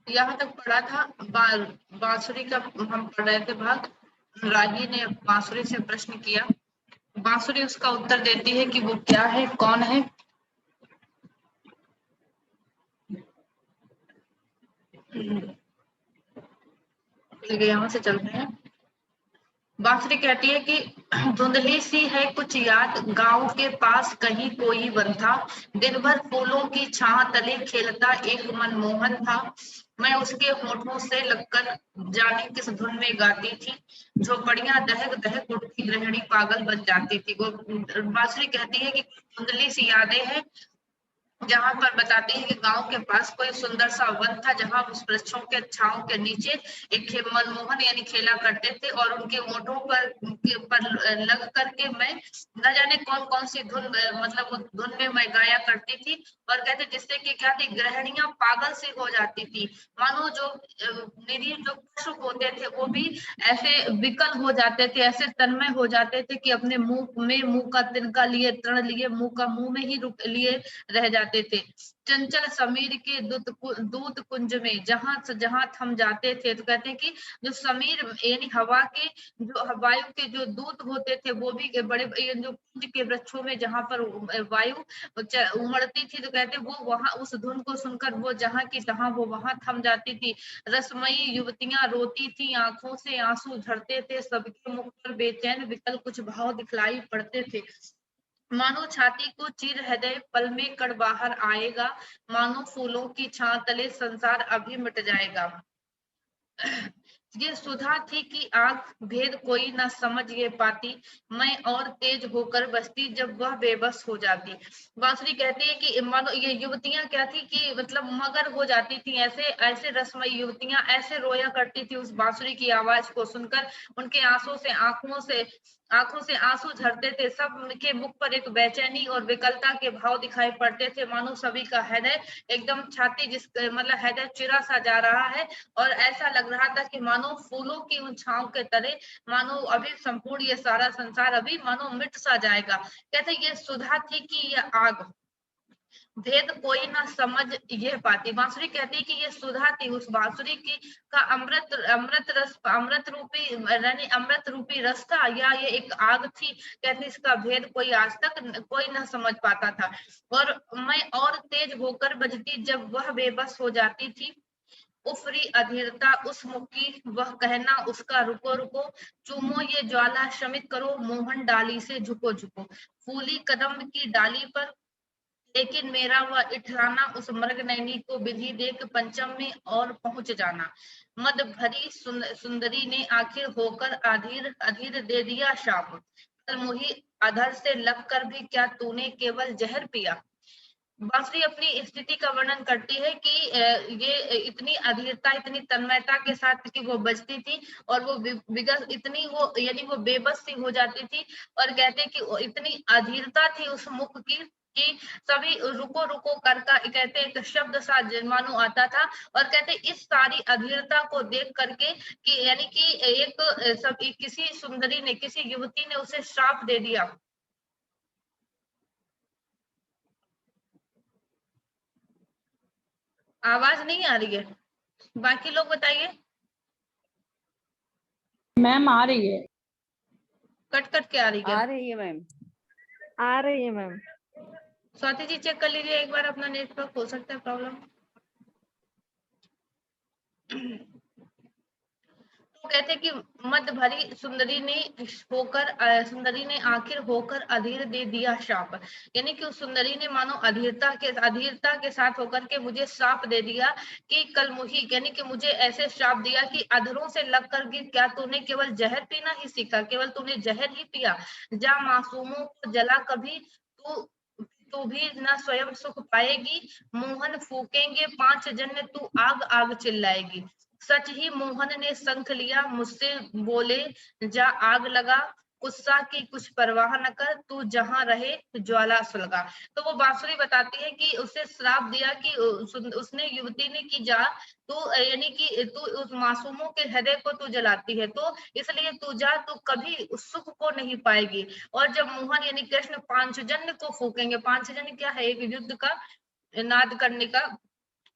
यहाँ तक पढ़ा था। बांसुरी का हम पढ़ रहे थे भाग। रागी ने बांसुरी से प्रश्न किया, बांसुरी उसका उत्तर देती है कि वो क्या है, कौन है। यहाँ से चलते हैं। बांसुरी कहती है कि धुंधली सी है कुछ याद, गांव के पास कहीं कोई वन था, दिन भर फूलों की छां तले खेलता एक मनमोहन था। मैं उसके होठों से लगकर जाने किस धुन में गाती थी, झोपड़ियां दहक दहक उठती, गृहिणी पागल बन जाती थी। वो बांसुरी कहती है कि धुंधली सी यादें हैं, जहां पर बताती है कि गांव के पास कोई सुंदर सा वन था, जहां उस वृक्षों के छांव के नीचे एक मनमोहन यानी खेला करते थे, और उनके ओठों पर लग करके मैं न जाने कौन कौन सी धुन, मतलब उस धुन में मैं गाया करती थी। और कहते जिससे कि क्या थी, गृहिणियां पागल सी हो जाती थी, मानो जो निरीह जो पशु होते थे वो भी ऐसे विकल हो जाते थे, ऐसे तन्मय हो जाते थे कि अपने मुंह का तिनका लिए, तृण लिए, मुंह का मुंह में ही रुक लिए रह जाते थे। चंचल समीर के दूत कुंज में जहां जहां थम जाते थे, तो कहते हैं कि जो समीर यानी हवा के, जो वायु के जो दूत होते थे, वो भी बड़े जो कुंज के वृक्षों में जहां पर वायु उमड़ती थी, तो कहते वो वहां उस धुन को सुनकर वो जहां की तहां वो वहां थम जाती थी। रसमयी युवतियां रोती थी, आंखों से आंसू झरते थे, सबके मुख पर बेचैन विकल कुछ भाव दिखलाई पड़ते थे। मानो छाती को चीर हृदय पल में कड़ बाहर आएगा, मानो फूलों की छां तले संसार अभी मिट जाएगा। ये सुधा थी कि आग भेद कोई न समझ ये पाती, मैं और तेज होकर बसती जब वह बेबस हो जाती। बांसुरी कहती है कि मानो ये युवतियां क्या थी कि मतलब मगर हो जाती थी, ऐसे ऐसे रसमयी युवतियां ऐसे रोया करती थी उस बांसुरी की आवाज को सुनकर। उनके आंखों से आंसू झरते थे, सबके मुख पर एक बेचैनी और विकलता के भाव दिखाई पड़ते थे, मानो सभी का हृदय एकदम छाती जिस मतलब हृदय चिरा सा जा रहा है। और ऐसा लग रहा था कि मानो फूलों की उन छांव के तले, मानो अभी संपूर्ण ये सारा संसार अभी मानो मिट सा जाएगा। कहते ये सुधा थी कि ये आग भेद कोई ना समझ ये पाती। बांसुरी कहती है कि ये सुधा थी, उस बांसुरी की का अमृत रूपी यानी अमृत रूपी रस था, या ये एक आग थी। कहती इसका भेद कोई आज तक कोई ना समझ पाता था। और मैं और तेज होकर बजती जब वह बेबस हो जाती थी, उफरी अधीरता उस मुख की, वह कहना उसका रुको रुको, चूमो ये ज्वाला शमित करो, मोहन डाली से झुको झुको, फूली कदम की डाली पर लेकिन मेरा वह इठलाना, उस मृग नैनी को विधि देख पंचम में और पहुंच जाना। मद भरी सुंदरी ने आखिर होकर अधीर अधीर दे दिया शाप, कल मुही अधर से लग कर भी क्या तूने केवल जहर पिया। बांसुरी अपनी स्थिति का वर्णन करती है कि ये इतनी अधीरता, इतनी तन्मयता के साथ कि वो बजती थी, और वो विगत इतनी वो यानी वो बेबस सी हो जाती थी। और कहते हैं कि इतनी अधीरता थी उस मुख की कि सभी रुको रुको कर का कहते एक शब्द सा मानो आता था। और कहते इस सारी अधीरता को देख करके कि यानी कि एक सब किसी सुंदरी ने, किसी युवती ने उसे श्राप दे दिया। आवाज नहीं आ रही है, बाकी लोग बताइए। मैम आ रही है, कट कट के आ रही है। आ रही है मैम, आ रही है मैम। स्वाति जी चेक कर लीजिए एक बार अपना नेटवर्क, हो सकता है प्रॉब्लम। तो कहते कि मद भरी सुंदरी ने आखिर होकर अधीर दे दिया शाप, यानी कि उस सुंदरी ने मानो अधीरता के साथ होकर के मुझे श्राप दे दिया कि कल मुही, यानी कि मुझे ऐसे श्राप दिया कि अधरों से लग कर गिर, क्या तूने केवल जहर पीना ही सीखा, केवल तूने जहर ही पिया, जा मासूमों को जला कभी तू, तू भी न स्वयं सुख पाएगी, मोहन फूकेंगे पांच जन्य तू आग आग चिल्लाएगी। सच ही मोहन ने शंख लिया मुझसे बोले, जा आग लगा, गुस्सा की कुछ परवाह न कर, तू जहां रहे ज्वाला सुलगा। तो वो बांसुरी बताती है कि उसे श्राप दिया कि उसने युवती ने कि जा तू यानी कि तू उस मासूमों के हृदय को तू जलाती है, तो इसलिए तू जा, तू कभी उस सुख को नहीं पाएगी। और जब मोहन यानी कृष्ण पांचजन्य को फूकेंगे, पांचजन्य क्या है, एक युद्ध का नाद करने का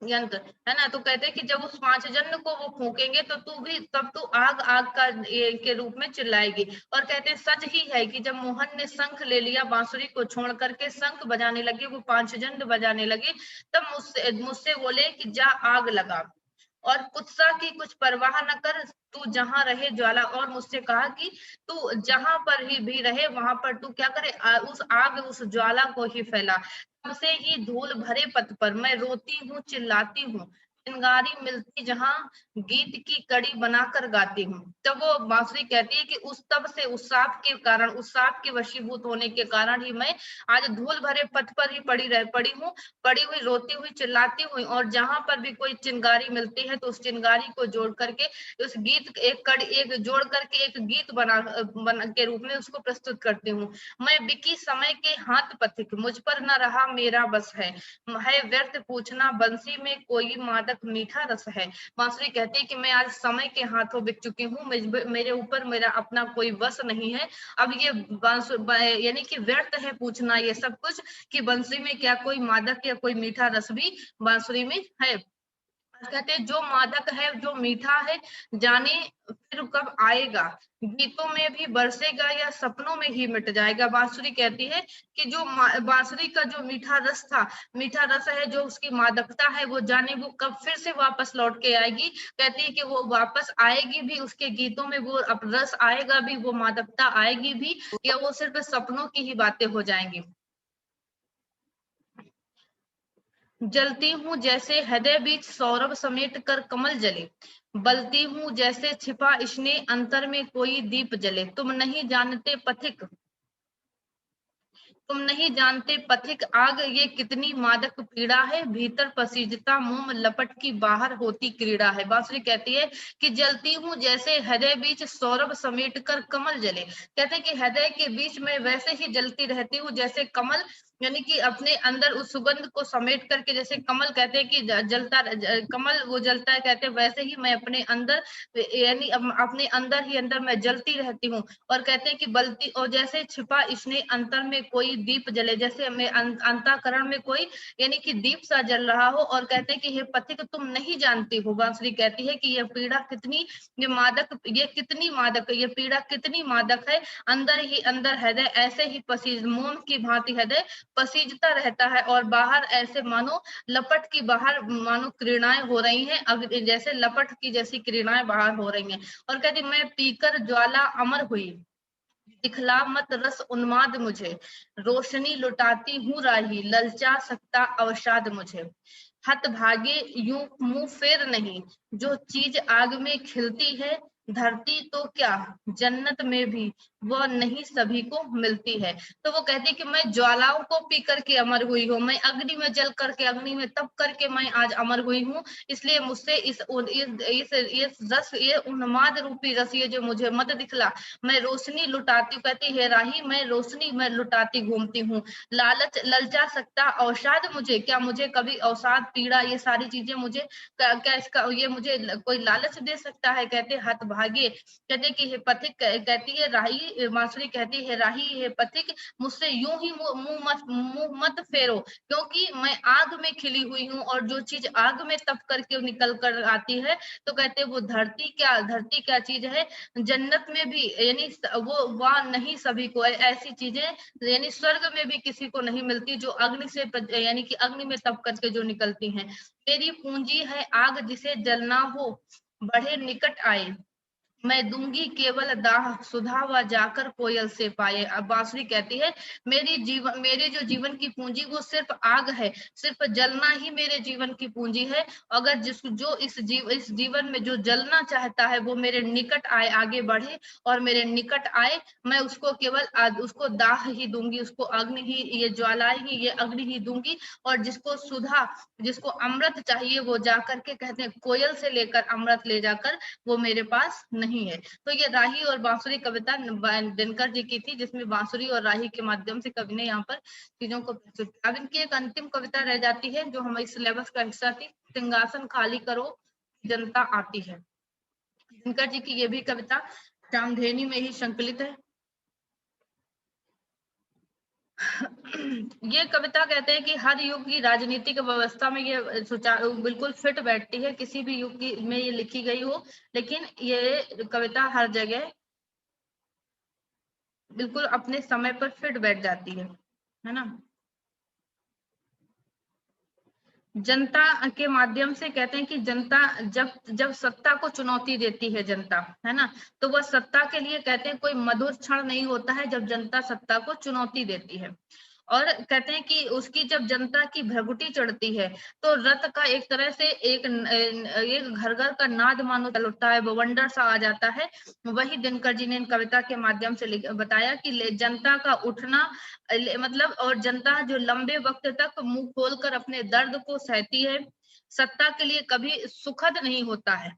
यंत्र है ना। तो कहते हैं कि जब उस 5 जन को वो फूकेंगे तो तू भी तब तू आग आग का के रूप में चिल्लाएगी। और कहते हैं सच ही है कि जब मोहन ने शंख ले लिया, बांसुरी को छोड़ करके शंख बजाने लगे, वो 5 जन बजाने लगे, तब मुझसे मुझसे बोले कि जा आग लगा और कुत्सा की कुछ परवाह न कर, तू जहां रहे ज्वाला। और मुझसे कहा कि तू जहां पर ही भी रहे वहां पर तू क्या करे, उस आग उस ज्वाला को ही फैला। तब से ही धूल भरे पथ पर मैं रोती हूँ चिल्लाती हूँ, चिंगारी मिलती जहां गीत की कड़ी बनाकर गाती हूँ। तब वो बांसुरी कहती है कि उस तब से उस सांप के कारण, उस सांप के वशीभूत होने के कारण ही मैं आज धूल भरे पथ पर ही पड़ी हुई रोती हुई चिल्लाती हुई, और जहां पर भी कोई चिंगारी मिलती है तो उस चिंगारी को जोड़ करके उस गीत एक जोड़ करके एक गीत बना के रूप में उसको प्रस्तुत करती हूँ। मैं बिकी समय के हाथ पथिक, मुझ पर न रहा मेरा बस है व्यर्थ पूछना बंसी में कोई मादक मीठा रस है। बांसुरी कहती है कि मैं आज समय के हाथों बिक चुकी हूँ, मेरे ऊपर मेरा अपना कोई बस नहीं है। अब ये यानी कि व्यर्थ है पूछना ये सब कुछ कि बंसी में क्या कोई मादक या कोई मीठा रस भी बांसुरी में है। कहते हैं जो मादक है जो मीठा है जाने फिर कब आएगा, गीतों में भी बरसेगा या सपनों में ही मिट जाएगा। बांसुरी कहती है कि जो बांसुरी का जो मीठा रस था, मीठा रस है जो उसकी मादकता है, वो जाने वो कब फिर से वापस लौट के आएगी। कहती है कि वो वापस आएगी भी, उसके गीतों में वो रस आएगा भी, वो मादकता आएगी भी, या वो सिर्फ सपनों की ही बातें हो जाएंगी। जलती हूँ जैसे हृदय बीच सौरभ समेट कर कमल जले, बलती हूँ जैसे छिपा स्नेह अंतर में कोई दीप जले। तुम नहीं जानते पथिक आग ये कितनी मादक पीड़ा है, भीतर पसीजता मोम लपट की बाहर होती क्रीड़ा है। बांसुरी कहती है कि जलती हूँ जैसे हृदय बीच सौरभ समेट कर कमल जले। कहते हैं कि हृदय के बीच में वैसे ही जलती रहती हूँ जैसे कमल, यानी कि अपने अंदर उस सुगंध को समेट करके, जैसे कमल कहते हैं कि कमल वो जलता है, कहते हैं वैसे ही मैं अपने अंदर, यानी अपने अंदर ही अंदर मैं जलती रहती हूँ। और कहते हैं कि बलती और जैसे छिपा इसने अंतर में कोई दीप जले, जैसे मैं अंतःकरण में कोई यानी कि दीप सा जल रहा हो। और कहते हैं कि हे पथिक तुम नहीं जानती हो, बांसुरी कहती है कि यह पीड़ा कितनी, ये कितनी मादक, ये पीड़ा कितनी मादक है। अंदर ही अंदर हृदय ऐसे ही पसीज मोम की भांति हृदय पसीजता रहता है, और बाहर ऐसे मानो लपट की बाहर मानो क्रीड़ाएं हो रही हैं, जैसे लपट की जैसी क्रीड़ाएं बाहर हो रही हैं। और कहती मैं पीकर ज्वाला अमर हुई, दिखला मत रस उन्माद मुझे, रोशनी लुटाती हूँ राही, ललचा सकता अवसाद मुझे। हत भागे यूं मुंह फेर नहीं, जो चीज आग में खिलती है, धरती तो क्या जन्नत में भी वह नहीं सभी को मिलती है। तो वो कहती है कि मैं ज्वालाओं को पी करके अमर हुई हूँ, मैं अग्नि में जल करके, अग्नि में तप करके मैं आज अमर हुई हूँ। इसलिए मुझसे इस रस, ये उन्माद रूपी रस, ये जो मुझे मत दिखला, मैं रोशनी लुटाती हूँ। कहती है राही मैं रोशनी में लुटाती घूमती हूँ, लालच ललचा सकता अवसाद मुझे, क्या मुझे कभी अवसाद पीड़ा ये सारी चीजें मुझे क्या इसका ये मुझे कोई लालच दे सकता है। कहते हत भागे, कहते कि हे पथिक, कहती है राही, बांसुरी कहती है राही हे पथिक मुझसे यूं ही मुंह मत फेरो, क्योंकि मैं आग में खिली हुई हूँ, और जो चीज आग में तप करके निकल कर आती है, तो कहते वो धरती क्या चीज है, जन्नत में भी यानी वो वहां नहीं सभी को ऐसी चीजें, यानी स्वर्ग में भी किसी को नहीं मिलती जो अग्नि से यानी कि अग्नि में तप करके जो निकलती हैं। मेरी पूंजी है आग जिसे जलना हो, बढ़े निकट आए, मैं दूंगी केवल दाह सुधा व जाकर कोयल से पाए। अब बांसुरी कहती है मेरे जो जीवन की पूंजी वो सिर्फ आग है, सिर्फ जलना ही मेरे जीवन की पूंजी है। अगर जो इस जीवन में जो जलना चाहता है वो मेरे निकट आए, आगे बढ़े और मेरे निकट आए, मैं उसको केवल उसको दाह ही दूंगी, उसको अग्नि ही, ये ज्वालाएं ही, ये अग्नि ही दूंगी। और जिसको सुधा, जिसको अमृत चाहिए वो जाकर के, कहते हैं कोयल से लेकर अमृत ले जाकर, वो मेरे पास नहीं है। तो ये राही और बांसुरी कविता दिनकर जी की थी, जिसमें बांसुरी और राही के माध्यम से कवि ने यहाँ पर चीजों को प्रस्तुत किया। अब इनकी एक अंतिम कविता रह जाती है जो हमारे सिलेबस का हिस्सा थी, सिंहासन खाली करो जनता आती है। दिनकर जी की ये भी कविता रामधेनी में ही संकलित है। ये कविता कहते हैं कि हर युग की राजनीतिक व्यवस्था में ये सुचारू बिल्कुल फिट बैठती है, किसी भी युग की में ये लिखी गई हो, लेकिन ये कविता हर जगह बिल्कुल अपने समय पर फिट बैठ जाती है ना। जनता के माध्यम से कहते हैं कि जनता जब जब सत्ता को चुनौती देती है जनता, है ना, तो वह सत्ता के लिए कहते हैं कोई मधुर क्षण नहीं होता है जब जनता सत्ता को चुनौती देती है। और कहते हैं कि उसकी जब जनता की भ्रगुटी चढ़ती है तो रथ का एक तरह से एक घर घर का नाद मानो चल उठता है, बवंडर सा आ जाता है। वही दिनकर जी ने इन कविता के माध्यम से बताया कि जनता का उठना मतलब, और जनता जो लंबे वक्त तक मुंह खोलकर अपने दर्द को सहती है, सत्ता के लिए कभी सुखद नहीं होता है।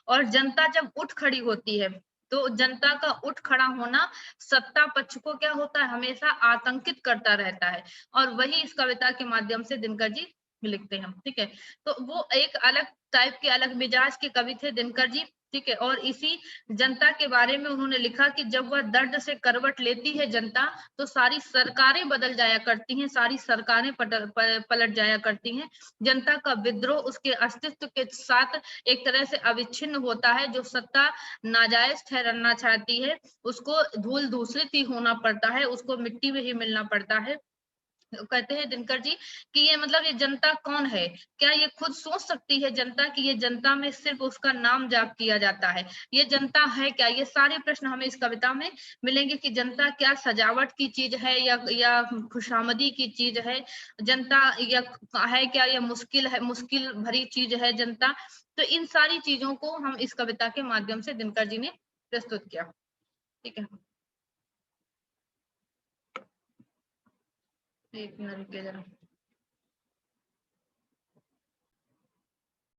और जनता जब उठ खड़ी होती है तो जनता का उठ खड़ा होना सत्ता पक्ष को क्या होता है, हमेशा आतंकित करता रहता है। और वही इस कविता के माध्यम से दिनकर जी लिखते हैं। ठीक है, तो वो एक अलग टाइप के, अलग मिजाज के कवि थे दिनकर जी। ठीक है, और इसी जनता के बारे में उन्होंने लिखा कि जब वह दर्द से करवट लेती है जनता, तो सारी सरकारें बदल जाया करती हैं, सारी सरकारें पलट जाया करती हैं। जनता का विद्रोह उसके अस्तित्व के साथ एक तरह से अविच्छिन्न होता है। जो सत्ता नाजायज ठहराना चाहती है उसको धूल धूसरित ही होना पड़ता है, उसको मिट्टी में ही मिलना पड़ता है। कहते हैं दिनकर जी कि ये मतलब ये जनता कौन है, क्या ये खुद सोच सकती है जनता कि ये जनता में सिर्फ उसका नाम जाप किया जाता है, ये जनता है क्या? ये सारे प्रश्न हमें इस कविता में मिलेंगे कि जनता क्या सजावट की चीज है या खुशामदी की चीज है, जनता या है क्या, या मुश्किल है, मुश्किल भरी चीज है जनता। तो इन सारी चीजों को हम इस कविता के माध्यम से दिनकर जी ने प्रस्तुत किया। ठीक है, एक मिनट रुकिए जरा।